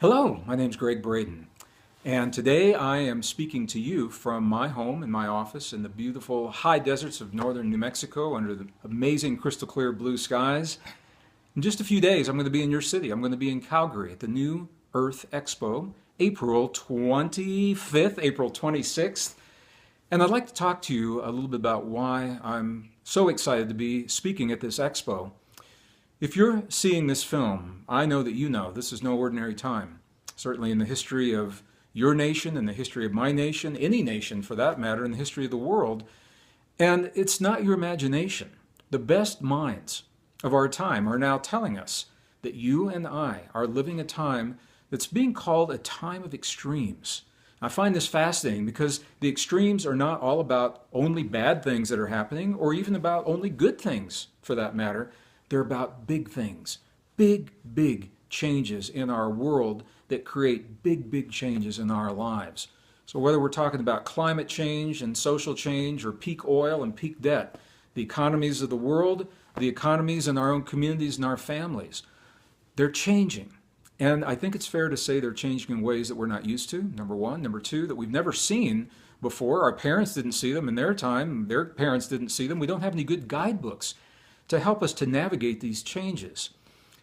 Hello, my name is Gregg Braden, and today I am speaking to you from my home in my office in the beautiful high deserts of northern New Mexico under the amazing crystal clear blue skies. In just a few days, I'm going to be in your city. I'm going to be in Calgary at the New Earth Expo, April 25th, April 26th. And I'd like to talk to you a little bit about why I'm so excited to be speaking at this expo. If you're seeing this film, I know that you know this is no ordinary time. Certainly in the history of your nation, in the history of my nation, any nation for that matter, in the history of the world. And it's not your imagination. The best minds of our time are now telling us that you and I are living a time that's being called a time of extremes. I find this fascinating because the extremes are not all about only bad things that are happening or even about only good things for that matter. They're about big things, big changes in our world that create big changes in our lives. So whether we're talking about climate change and social change or peak oil and peak debt, the economies of the world, the economies in our own communities and our families, they're changing. And I think it's fair to say they're changing in ways that we're not used to, number one. Number two, that we've never seen before. Our parents didn't see them in their time. Their parents didn't see them. We don't have any good guidebooks to help us to navigate these changes.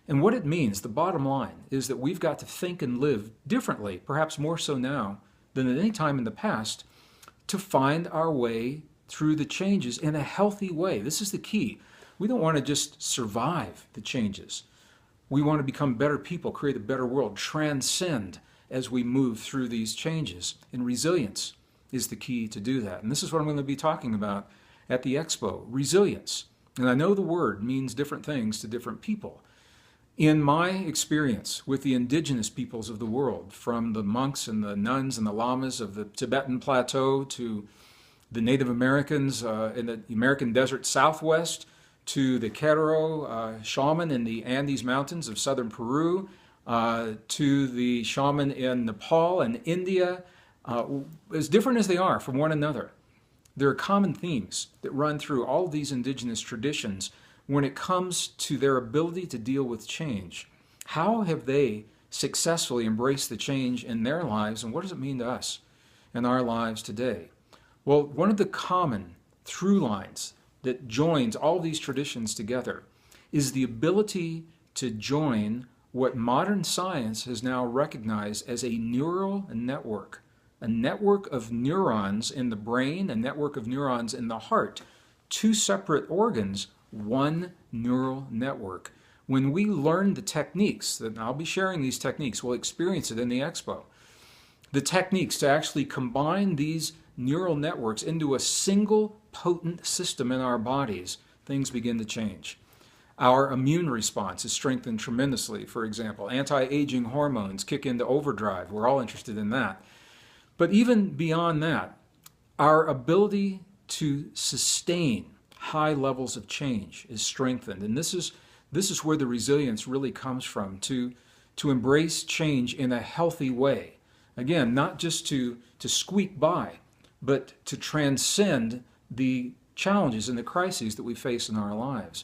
And what it means, the bottom line, is that we've got to think and live differently, perhaps more so now than at any time in the past, to find our way through the changes in a healthy way. This is the key. We don't want to just survive the changes. We want to become better people, create a better world, transcend as we move through these changes. And resilience is the key to do that. And this is what I'm going to be talking about at the expo, resilience. And I know the word means different things to different people. In my experience with the indigenous peoples of the world, from the monks and the nuns and the lamas of the Tibetan plateau to the Native Americans in the American desert Southwest, to the Quero shaman in the Andes Mountains of southern Peru, to the shaman in Nepal and India, as different as they are from one another, there are common themes that run through all of these indigenous traditions when it comes to their ability to deal with change. How have they successfully embraced the change in their lives, and what does it mean to us in our lives today? Well, one of the common through lines that joins all these traditions together is the ability to join what modern science has now recognized as a neural network. A network of neurons in the brain, a network of neurons in the heart. Two separate organs, one neural network. When we learn the techniques, and I'll be sharing these techniques, we'll experience it in the expo, the techniques to actually combine these neural networks into a single potent system in our bodies, things begin to change. Our immune response is strengthened tremendously, for example. Anti-aging hormones kick into overdrive. We're all interested in that. But even beyond that, our ability to sustain high levels of change is strengthened. And this is where the resilience really comes from, to embrace change in a healthy way. Again, not just to squeak by, but to transcend the challenges and the crises that we face in our lives.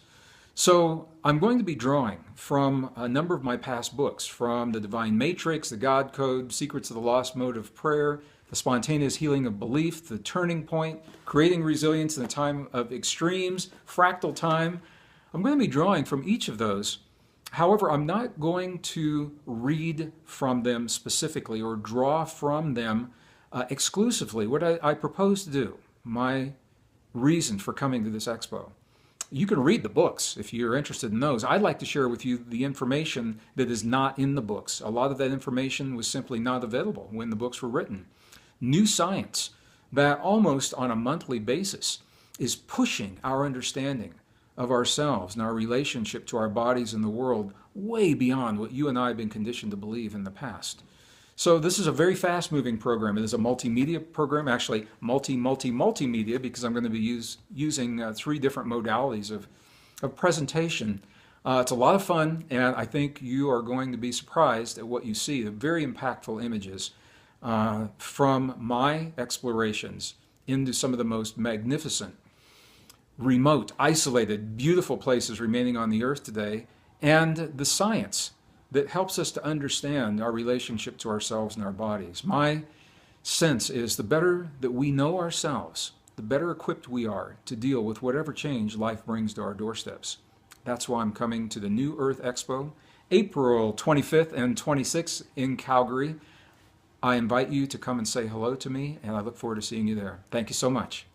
So I'm going to be drawing from a number of my past books, from The Divine Matrix, The God Code, Secrets of the Lost Mode of Prayer, The Spontaneous Healing of Belief, The Turning Point, Creating Resilience in a Time of Extremes, Fractal Time. I'm going to be drawing from each of those. However, I'm not going to read from them specifically or draw from them exclusively. What I propose to do, my reason for coming to this expo, you can read the books if you're interested in those. I'd like to share with you the information that is not in the books. A lot of that information was simply not available when the books were written. New science that almost on a monthly basis is pushing our understanding of ourselves and our relationship to our bodies and the world way beyond what you and I have been conditioned to believe in the past. So this is a very fast-moving program. It is a multimedia program, actually multimedia, because I'm going to be using three different modalities of presentation. It's a lot of fun, and I think you are going to be surprised at what you see, the very impactful images from my explorations into some of the most magnificent, remote, isolated, beautiful places remaining on the earth today, and the science that helps us to understand our relationship to ourselves and our bodies. My sense is the better that we know ourselves, the better equipped we are to deal with whatever change life brings to our doorsteps. That's why I'm coming to the New Earth Expo, April 25th and 26th in Calgary. I invite you to come and say hello to me, and I look forward to seeing you there. Thank you so much.